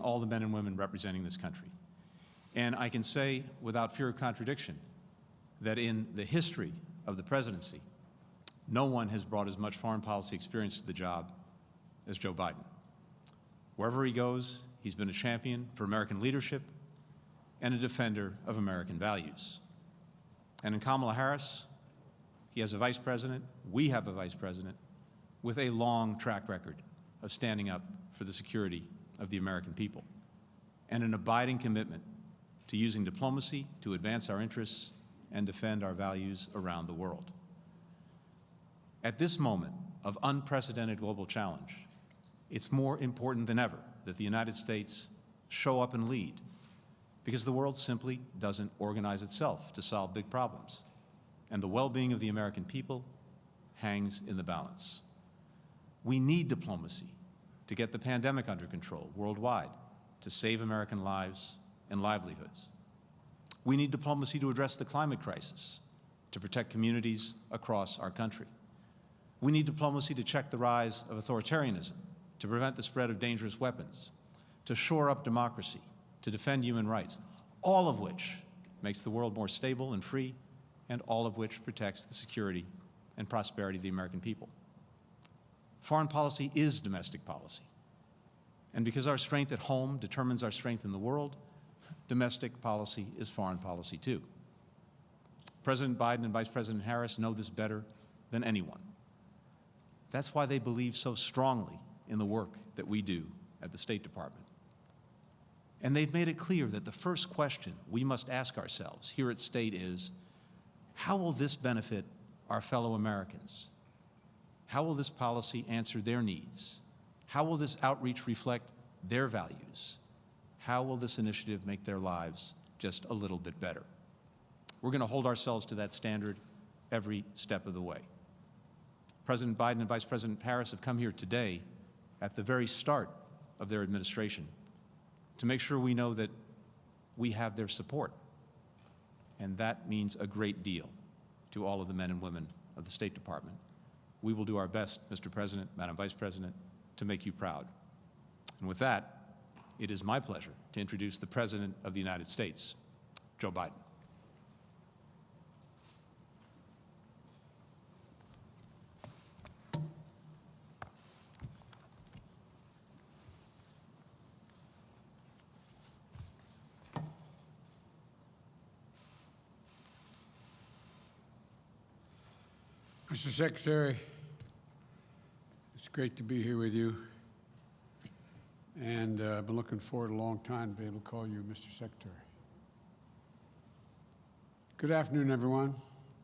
all the men and women representing this country. And I can say without fear of contradiction that in the history of the presidency, no one has brought as much foreign policy experience to the job as Joe Biden. Wherever he goes, he's been a champion for American leadership and a defender of American values. And in Kamala Harris, he has a vice president, we have a vice president, with a long track record of standing up for the security of the American people, and an abiding commitment to using diplomacy to advance our interests and defend our values around the world. At this moment of unprecedented global challenge, it's more important than ever that the United States show up and lead, because the world simply doesn't organize itself to solve big problems, and the well-being of the American people hangs in the balance. We need diplomacy to get the pandemic under control worldwide, to save American lives and livelihoods. We need diplomacy to address the climate crisis, to protect communities across our country. We need diplomacy to check the rise of authoritarianism, to prevent the spread of dangerous weapons, to shore up democracy, to defend human rights, all of which makes the world more stable and free, and all of which protects the security and prosperity of the American people. Foreign policy is domestic policy. And because our strength at home determines our strength in the world, domestic policy is foreign policy too. President Biden and Vice President Harris know this better than anyone. That's why they believe so strongly in the work that we do at the State Department. And they've made it clear that the first question we must ask ourselves here at State is, how will this benefit our fellow Americans? How will this policy answer their needs? How will this outreach reflect their values? How will this initiative make their lives just a little bit better? We're going to hold ourselves to that standard every step of the way. President Biden and Vice President Harris have come here today at the very start of their administration to make sure we know that we have their support. And that means a great deal to all of the men and women of the State Department. We will do our best, Mr. President, Madam Vice President, to make you proud. And with that, it is my pleasure to introduce the President of the United States, Joe Biden. Mr. Secretary, it's great to be here with you, and I've been looking forward a long time to be able to call you Mr. Secretary. Good afternoon, everyone.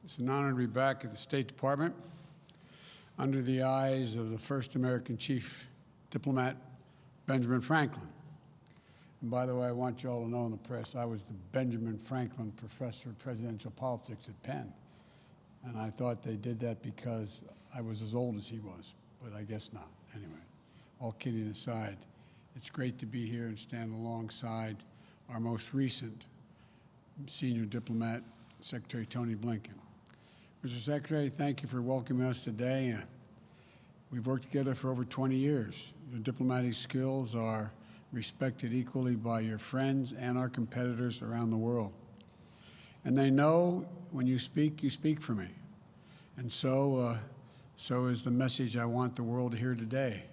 It's an honor to be back at the State Department under the eyes of the first American chief diplomat, Benjamin Franklin. And by the way, I want you all to know in the press, I was the Benjamin Franklin Professor of Presidential Politics at Penn. And I thought they did that because I was as old as he was, but I guess not. Anyway, all kidding aside, it's great to be here and stand alongside our most recent senior diplomat, Secretary Tony Blinken. Mr. Secretary, thank you for welcoming us today. We've worked together for over 20 years. Your diplomatic skills are respected equally by your friends and our competitors around the world. And they know when you speak for me. And so is the message I want the world to hear today.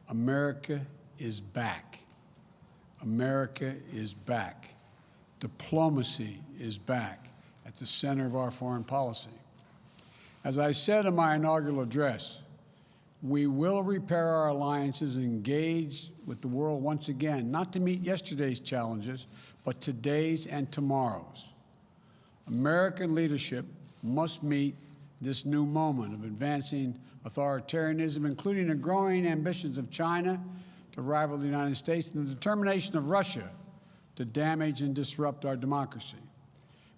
America is back. America is back. Diplomacy is back at the center of our foreign policy. As I said in my inaugural address, we will repair our alliances and engage with the world once again, not to meet yesterday's challenges, but today's and tomorrow's. American leadership must meet this new moment of advancing authoritarianism, including the growing ambitions of China to rival the United States and the determination of Russia to damage and disrupt our democracy.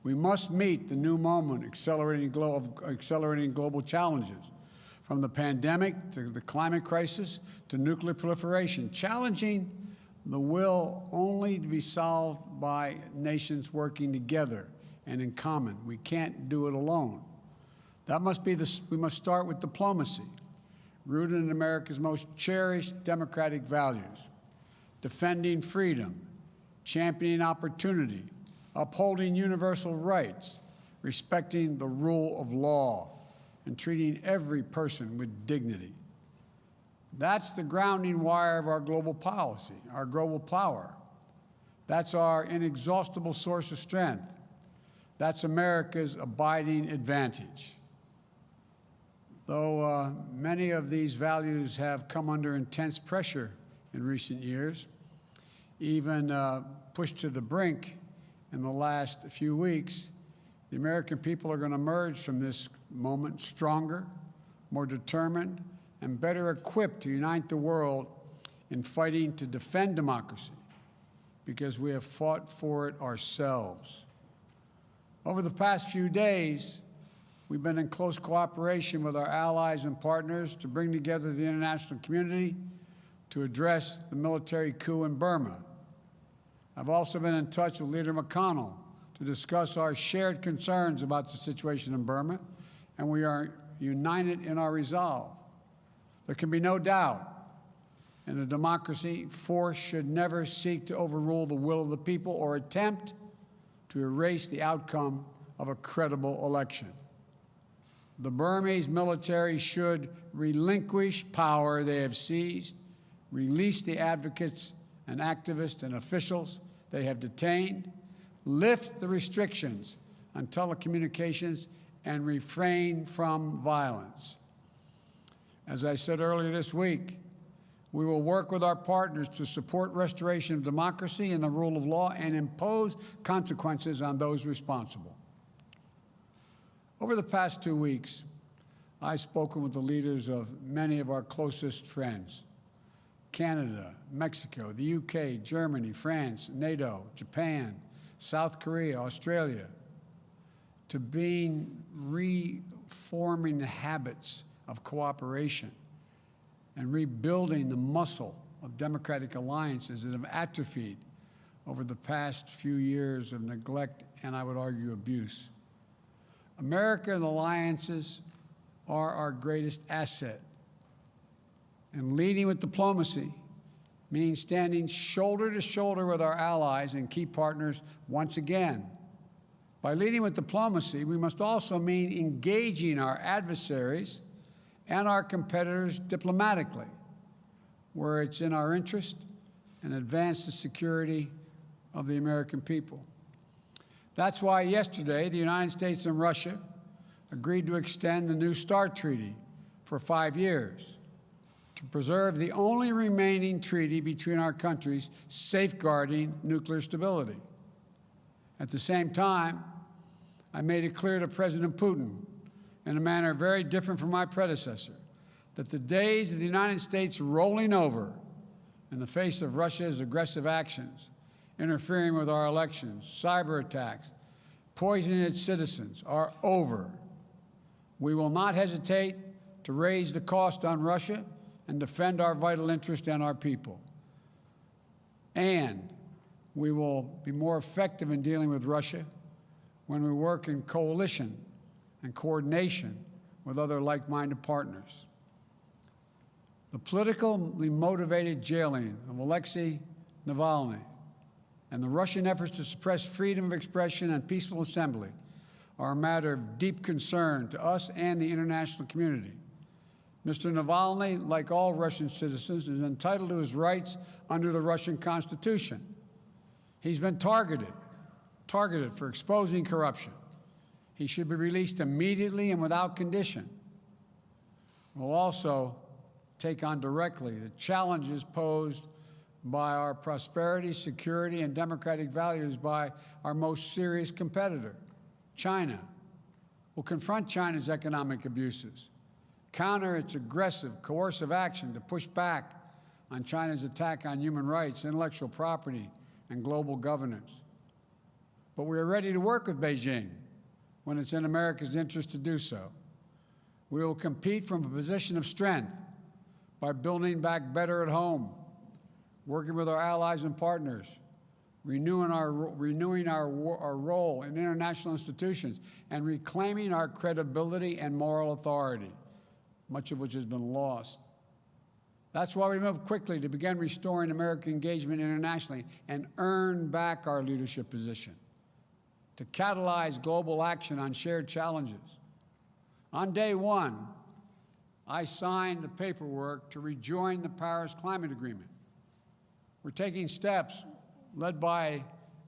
We must meet the new moment accelerating global challenges, from the pandemic to the climate crisis to nuclear proliferation, challenging the will only to be solved by nations working together and in common. We can't do it alone. That must be we must start with diplomacy, rooted in America's most cherished democratic values. defending freedom, championing opportunity, upholding universal rights, respecting the rule of law, and treating every person with dignity. That's the grounding wire of our global policy, our global power. That's our inexhaustible source of strength. That's America's abiding advantage. Though many of these values have come under intense pressure in recent years, even pushed to the brink in the last few weeks, the American people are going to emerge from this moment stronger, more determined, and better equipped to unite the world in fighting to defend democracy, because we have fought for it ourselves. Over the past few days, we've been in close cooperation with our allies and partners to bring together the international community to address the military coup in Burma. I've also been in touch with Leader McConnell to discuss our shared concerns about the situation in Burma, and we are united in our resolve. There can be no doubt, in a democracy, force should never seek to overrule the will of the people or attempt to erase the outcome of a credible election. The Burmese military should relinquish power they have seized, release the advocates and activists and officials they have detained, lift the restrictions on telecommunications, and refrain from violence. As I said earlier this week, we will work with our partners to support restoration of democracy and the rule of law and impose consequences on those responsible. Over the past 2 weeks, I've spoken with the leaders of many of our closest friends: Canada, Mexico, the UK, Germany, France, NATO, Japan, South Korea, Australia, to reforming the habits of cooperation and rebuilding the muscle of democratic alliances that have atrophied over the past few years of neglect and, I would argue, abuse. America and alliances are our greatest asset. And leading with diplomacy means standing shoulder to shoulder with our allies and key partners once again. By leading with diplomacy, we must also mean engaging our adversaries and our competitors diplomatically, where it's in our interest, and advance the security of the American people. That's why yesterday the United States and Russia agreed to extend the New START treaty for 5 years to preserve the only remaining treaty between our countries safeguarding nuclear stability. At the same time, I made it clear to President Putin, in a manner very different from my predecessor, that the days of the United States rolling over in the face of Russia's aggressive actions, interfering with our elections, cyber attacks, poisoning its citizens, are over. We will not hesitate to raise the cost on Russia and defend our vital interest and our people. And we will be more effective in dealing with Russia when we work in coalition and coordination with other like-minded partners. The politically motivated jailing of Alexei Navalny and the Russian efforts to suppress freedom of expression and peaceful assembly are a matter of deep concern to us and the international community. Mr. Navalny, like all Russian citizens, is entitled to his rights under the Russian Constitution. He's been targeted for exposing corruption. He should be released immediately and without condition. We'll also take on directly the challenges posed by our prosperity, security, and democratic values by our most serious competitor, China. We'll confront China's economic abuses, counter its aggressive, coercive action to push back on China's attack on human rights, intellectual property, and global governance. But we are ready to work with Beijing when it's in America's interest to do so. We will compete from a position of strength by building back better at home, working with our allies and partners, renewing our role in international institutions, and reclaiming our credibility and moral authority, much of which has been lost. That's why we moved quickly to begin restoring American engagement internationally and earn back our leadership position, to catalyze global action on shared challenges. On day one, I signed the paperwork to rejoin the Paris Climate Agreement. We're taking steps led by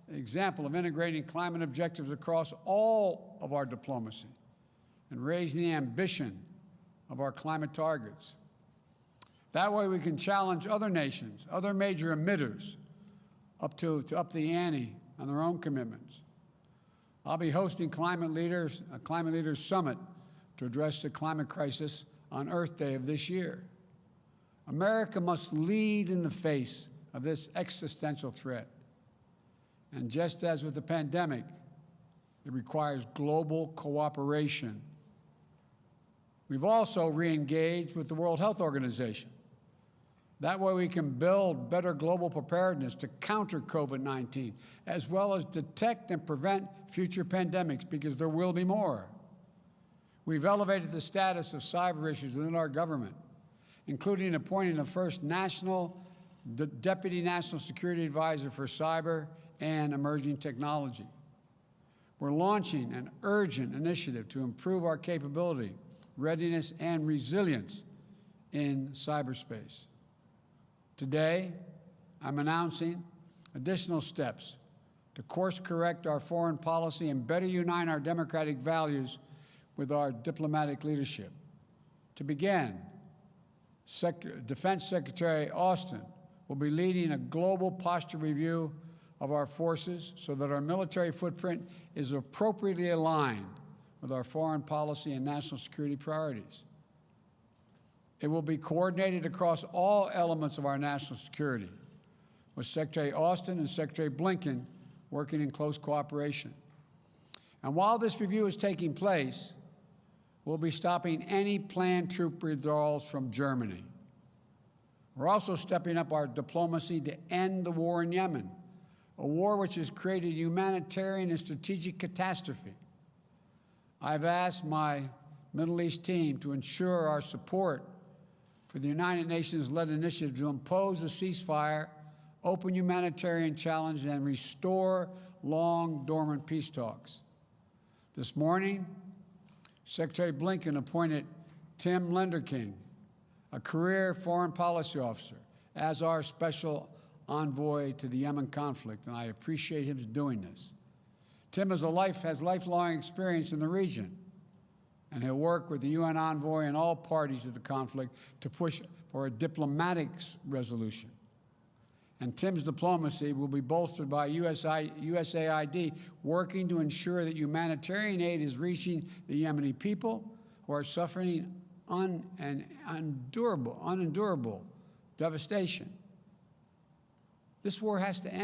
the example of integrating climate objectives across all of our diplomacy and raising the ambition of our climate targets. That way we can challenge other nations, other major emitters, to up the ante on their own commitments. I'll be hosting a Climate Leaders Summit to address the climate crisis on Earth Day of this year. America must lead in the face of this existential threat. And just as with the pandemic, it requires global cooperation. We've also re-engaged with the World Health Organization. That way we can build better global preparedness to counter COVID-19, as well as detect and prevent future pandemics, because there will be more. We've elevated the status of cyber issues within our government, including appointing the first Deputy National Security Advisor for Cyber and Emerging Technology. We're launching an urgent initiative to improve our capability, readiness, and resilience in cyberspace. Today, I'm announcing additional steps to course-correct our foreign policy and better unite our democratic values with our diplomatic leadership. To begin, Defense Secretary Austin will be leading a global posture review of our forces so that our military footprint is appropriately aligned with our foreign policy and national security priorities. It will be coordinated across all elements of our national security, with Secretary Austin and Secretary Blinken working in close cooperation. And while this review is taking place, we'll be stopping any planned troop withdrawals from Germany. We're also stepping up our diplomacy to end the war in Yemen, a war which has created a humanitarian and strategic catastrophe. I've asked my Middle East team to ensure our support for the United Nations-led initiative to impose a ceasefire, open humanitarian challenge, and restore long-dormant peace talks. This morning, Secretary Blinken appointed Tim Lenderking, a career foreign policy officer, as our special envoy to the Yemen conflict, and I appreciate him doing this. Tim has lifelong experience in the region, and he'll work with the UN envoy and all parties to the conflict to push for a diplomatic resolution. And Tim's diplomacy will be bolstered by USAID, working to ensure that humanitarian aid is reaching the Yemeni people who are suffering unendurable devastation. This war has to end.